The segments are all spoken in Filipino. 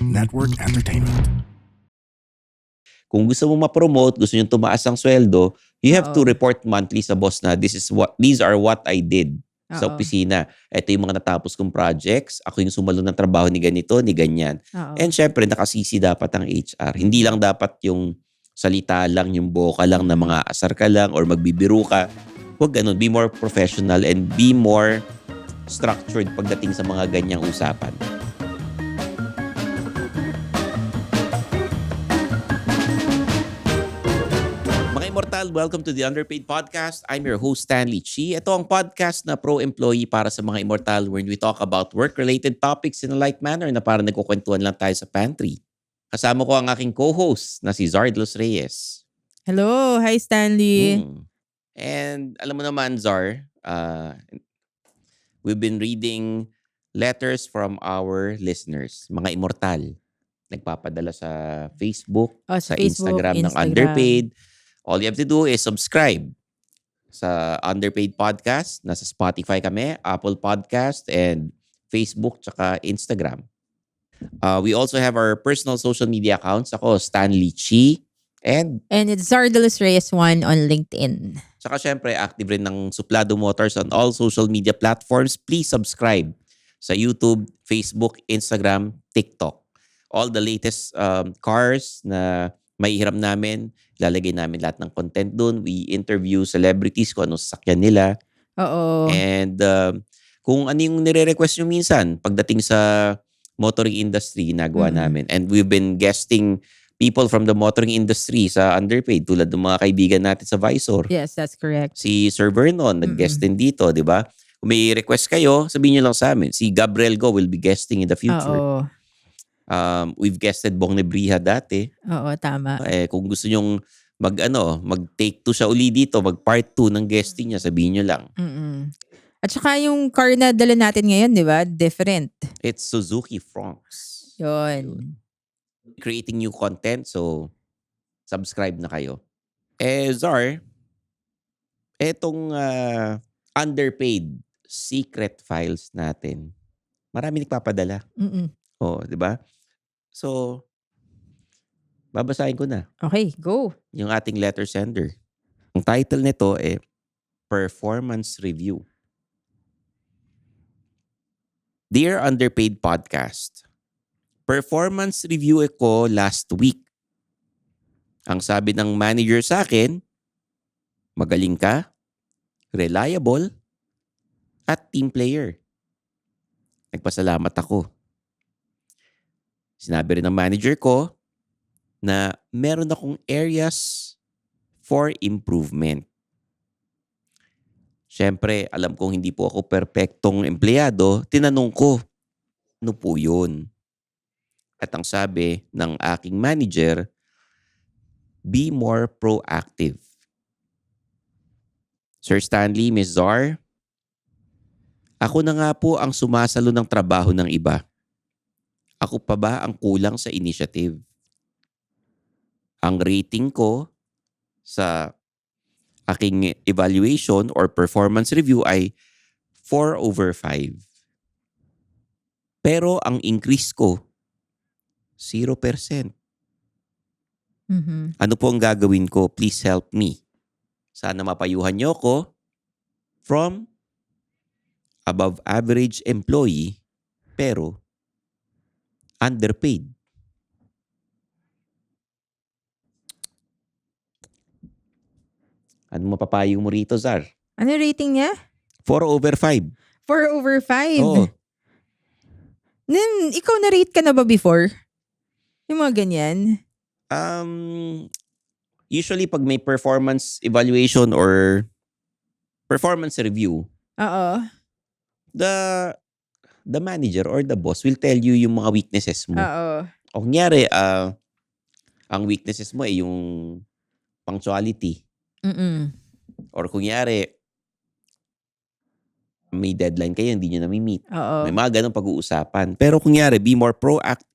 Network Entertainment. Kung gusto mo ma-promote, gusto nyo tumaas ang sweldo, you have to Oo. report monthly sa boss na these are what I did sa Oo. opisina. Ito yung mga natapos kong projects. Ako yung sumalo ng trabaho ni ganito, ni ganyan. Oo. And syempre, nakasisi dapat ang HR. Hindi lang dapat yung salita lang, yung boka lang na mga asar ka lang or magbibiro ka. Huwag ganun. Be more professional and be more structured pagdating sa mga ganyang usapan. Mga Immortal, welcome to the Underpaid Podcast. I'm your host, Stanley Chi. Ito ang podcast na pro-employee para sa mga Immortal where we talk about work-related topics in a light manner na parang nagkukwentuhan lang tayo sa pantry. Kasama ko ang aking co-host na si Zard Los Reyes. Hello, hi Stanley. And alam mo naman, Zar, we've been reading letters from our listeners, mga Immortal. Nagpapadala sa Facebook, sa Facebook, Instagram ng Underpaid. All you have to do is subscribe sa Underpaid Podcast. Nasa Spotify kami, Apple Podcast, and Facebook, tsaka Instagram. We also have our personal social media accounts. Ako, Stanley Chi. And it's Zardalos Reyes 1 on LinkedIn. tsaka syempre, active rin ng Suplado Motors on all social media platforms. Please subscribe sa YouTube, Facebook, Instagram, TikTok. All the latest cars na maihiram namin, ilalagay namin lahat ng content dun. We interview celebrities kung anong sasakyan nila. Oo. And kung ano yung nire-request nyo minsan pagdating sa motoring industry, ginagawa namin. And we've been guesting people from the motoring industry sa Underpaid tulad ng mga kaibigan natin sa Visor. Yes, that's correct. Si Sir Vernon, nag-guest din dito, di ba? Kung may request kayo, sabihin nyo lang sa amin. Si Gabriel Go will be guesting in the future. Oo. We've guested Bong Nebriha dati. Oo, tama. Kung gusto nyong mag-take 2 siya uli dito, mag-part 2 ng guesting niya, sabihin nyo lang. At saka yung car na dala natin ngayon, di ba? Different. It's Suzuki Fronx. Yun. Creating new content, so subscribe na kayo. Zar, etong Underpaid secret files natin, marami nagpapadala. Di ba? So, babasahin ko na. Okay, go. Yung ating letter sender. Ang title nito Performance Review. Dear Underpaid Podcast, performance review ko last week. Ang sabi ng manager sa akin, magaling ka, reliable, at team player. Nagpasalamat ako. Sinabi rin ng manager ko na meron akong areas for improvement. Siyempre, alam kong hindi po ako perpektong empleyado. Tinanong ko, ano po yun? At ang sabi ng aking manager, be more proactive. Sir Stanley, Ms. Zar, ako na nga po ang sumasalo ng trabaho ng iba. Ako pa ba ang kulang sa initiative? Ang rating ko sa aking evaluation or performance review ay 4/5. Pero ang increase ko, 0%. Ano po ang gagawin ko? Please help me. Sana mapayuhan niyo ko from above average employee pero underpaid. Ano mapapayo mo rito, Zar? Ano rating niya? 4/5. 4/5. Oo. Ikaw na-rate ka na ba before? Yung mga ganyan? Usually pag may performance evaluation or performance review, the manager or the boss will tell you yung mga weaknesses mo. O kunyari, ang weaknesses mo ay yung punctuality. Or kunyari, may deadline kayo, hindi nyo na-meet. May mga ganong pag-uusapan. Pero kunyari, be more proactive.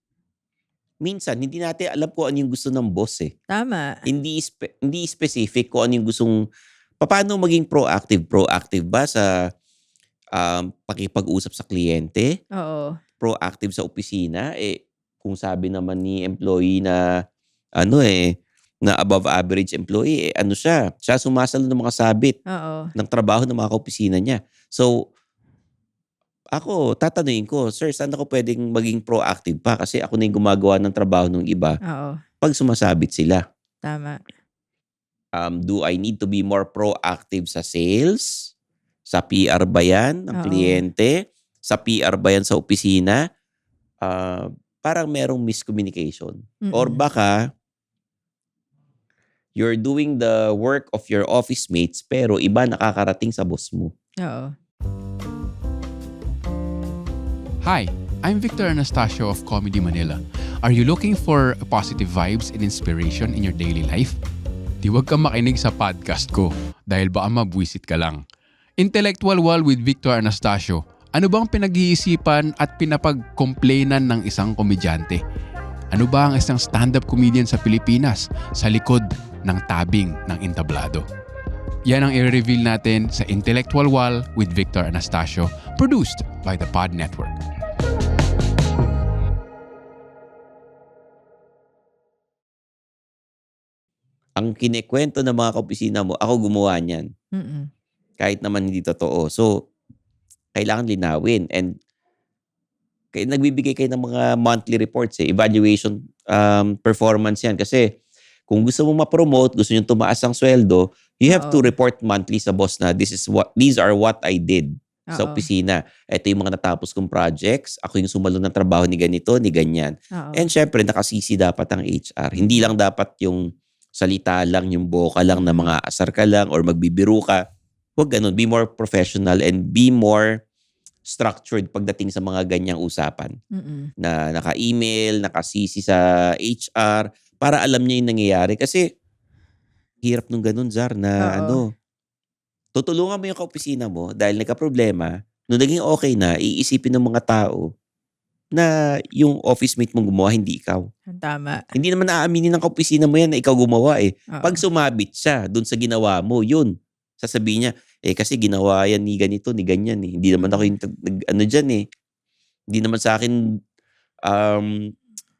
Minsan, hindi natin alam kung ano yung gusto ng boss eh. Tama. Hindi specific kung ano yung gustong, paano maging proactive? Proactive ba sa pakipag-usap sa kliyente? Oo. Proactive sa opisina? kung sabi naman ni employee na na above average employee, siya sumasalo ng mga sabit Oo. ng trabaho ng mga kaopisina niya. So, ako tatanungin ko, "Sir, saan ako pwedeng maging proactive pa? Kasi ako na yung gumagawa ng trabaho ng iba Oo. pag sumasabit sila. Tama. Do I need to be more proactive sa sales? Sa PR ba yan ng Oo. kliyente? Sa PR ba yan sa opisina?" Parang merong miscommunication. Or Mm. baka you're doing the work of your office mates pero iba nakakarating sa boss mo. Oo. Hi, I'm Victor Anastasio of Comedy Manila. Are you looking for positive vibes and inspiration in your daily life? Di wag kang makinig sa podcast ko dahil baka mabwisit ka lang. Intellectual Wall with Victor Anastasio. Ano bang pinag-iisipan at pinapag-complainan ng isang komedyante? Ano ba ang isang stand-up comedian sa Pilipinas sa likod ng tabing ng entablado? Yan ang i-reveal natin sa Intellectual Wall with Victor Anastasio, produced by the Pod Network. Ang kinikwento ng mga kaopisina mo, ako gumawa niyan. Mm. Kahit naman hindi totoo. So, kailangan linawin. And nagbibigay kayo ng mga monthly reports, evaluation performance yan. Kasi kung gusto mo ma-promote, gusto nyo tumaas ang sweldo, you have to Oo. report monthly sa boss na these are what I did sa Oo. opisina. Ito yung mga natapos kong projects. Ako yung sumalo ng trabaho ni ganito, ni ganyan. Oo. And syempre, nakasisi dapat ang HR. Hindi lang dapat yung salita lang, yung boka lang na mga asar ka lang or magbibiro ka. Huwag ganun. Be more professional and be more structured pagdating sa mga ganyang usapan. Mm. Na naka-email, nakasisi sa HR para alam niya yung nangyayari. Kasi hirap nung ganun, Zar, na Oo. tutulungan mo yung kaopisina mo dahil nagka-problema. Nung naging okay na, iisipin ng mga tao na yung office mate mong gumawa, hindi ikaw. Tama. Hindi naman aaminin ng kaopisina mo yan na ikaw gumawa eh. Oo. Pag sumabit siya dun sa ginawa mo, yun. Sasabihin niya, kasi ginawa yan ni ganito, ni ganyan eh. Hindi naman ako yung dyan eh. Hindi naman sa akin,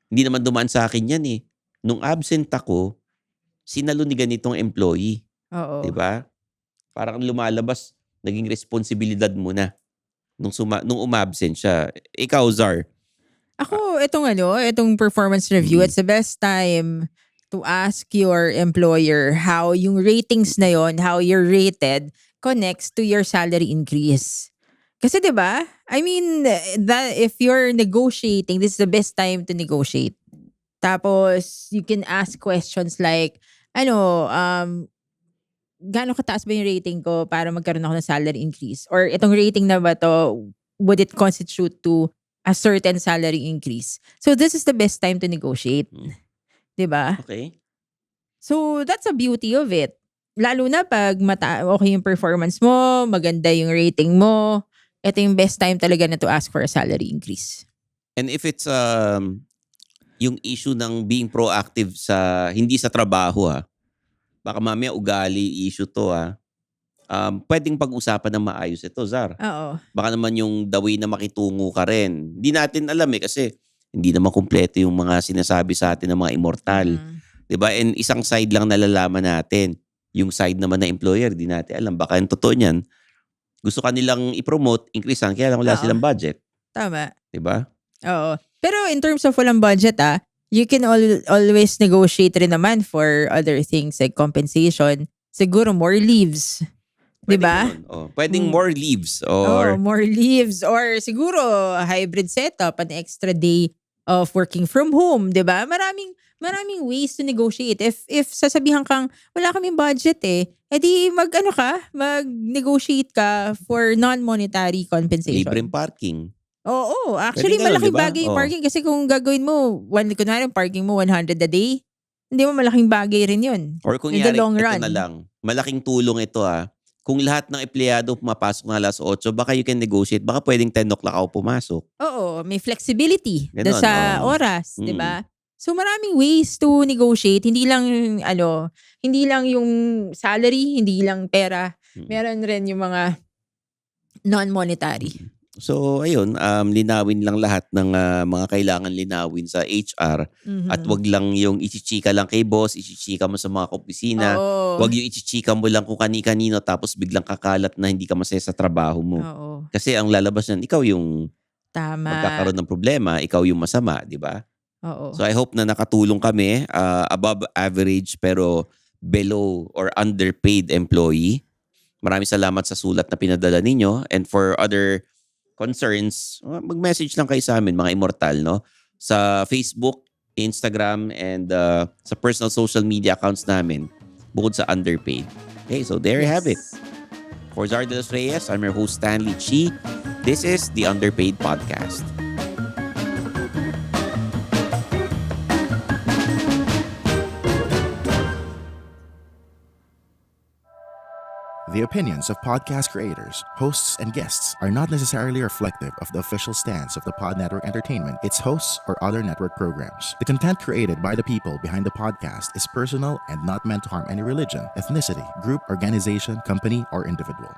hindi naman dumaan sa akin yan eh. Nung absent ako, sinalo ni ganitong employee. Oo. Diba? Parang lumalabas, naging responsibilidad mo na nung umabsent siya. Ikaw, Zar. Ako, itong performance review, it's the best time to ask your employer how yung ratings na yon, how you're rated, connects to your salary increase. Kasi 'di ba? I mean, that if you're negotiating, this is the best time to negotiate. Tapos, you can ask questions like, gaano kataas ba yung rating ko para magkaroon ako ng salary increase? Or itong rating na ba to, would it constitute to a certain salary increase? So this is the best time to negotiate. 'Di ba? Okay. So that's the beauty of it. Lalo na pag okay yung performance mo, maganda yung rating mo, ito yung best time talaga na to ask for a salary increase. And if it's yung issue ng being proactive sa hindi sa trabaho baka mamaya ugali issue to pwedeng pag-usapan ng maayos ito, Zar. Oo. Baka naman yung the way na makitungo ka rin. Hindi natin alam kasi hindi naman kumpleto yung mga sinasabi sa atin ng mga immortal. Diba? And isang side lang nalalaman natin. Yung side naman na employer, di natin alam. Baka yung totoo niyan, gusto kanilang i-promote, increasean, kaya lang wala silang budget. Tama. Diba? Oo. Pero in terms of walang budget you can always negotiate rin naman for other things like compensation. Siguro more leaves. Diba? Pwedeng more leaves or more leaves or siguro a hybrid setup, an extra day of working from home, 'di ba? Maraming ways to negotiate. If sasabihan kang wala kaming budget edi mag-negotiate ka for non-monetary compensation. libreng parking. Oo, actually Pwede ganun, malaking diba? bagay yung parking kasi kung gagawin mo, kunwari parking mo 100 a day, hindi mo malaking bagay rin 'yun. Or kung In the yari, long ito run. na lang, malaking tulong ito Kung lahat ng empleyado pumapasok na alas 8, baka you can negotiate. Baka pwedeng 10 o'clock ako pumasok. Oo, may flexibility Ganon, sa oras, 'di ba? So maraming ways to negotiate, hindi lang yung salary, hindi lang pera. Meron rin yung mga non-monetary. So ayun, linawin lang lahat ng mga kailangan linawin sa HR at Mhm. wag lang yung ichichika lang kay boss, ichichika mo sa mga kaopisina, Oo. wag yung ichichika mo lang kung kani-kanino tapos biglang kakalat na hindi ka masaya sa trabaho mo. Oo. Kasi ang lalabas niyan, ikaw yung Tama. magkakaroon ng problema, ikaw yung masama, di ba? Oo. So I hope na nakatulong kami, above average pero below or underpaid employee. Maraming salamat sa sulat na pinadala ninyo, and for other concerns, mag-message lang kayo sa amin, mga immortal, no? Sa Facebook, Instagram, and sa personal social media accounts namin, bukod sa underpaid. Okay, so there you have it. Yes. For Zardelos Reyes, I'm your host Stanley Chi. This is the Underpaid Podcast. The opinions of podcast creators, hosts, and guests are not necessarily reflective of the official stance of the Pod Network Entertainment, its hosts, or other network programs. The content created by the people behind the podcast is personal and not meant to harm any religion, ethnicity, group, organization, company, or individual.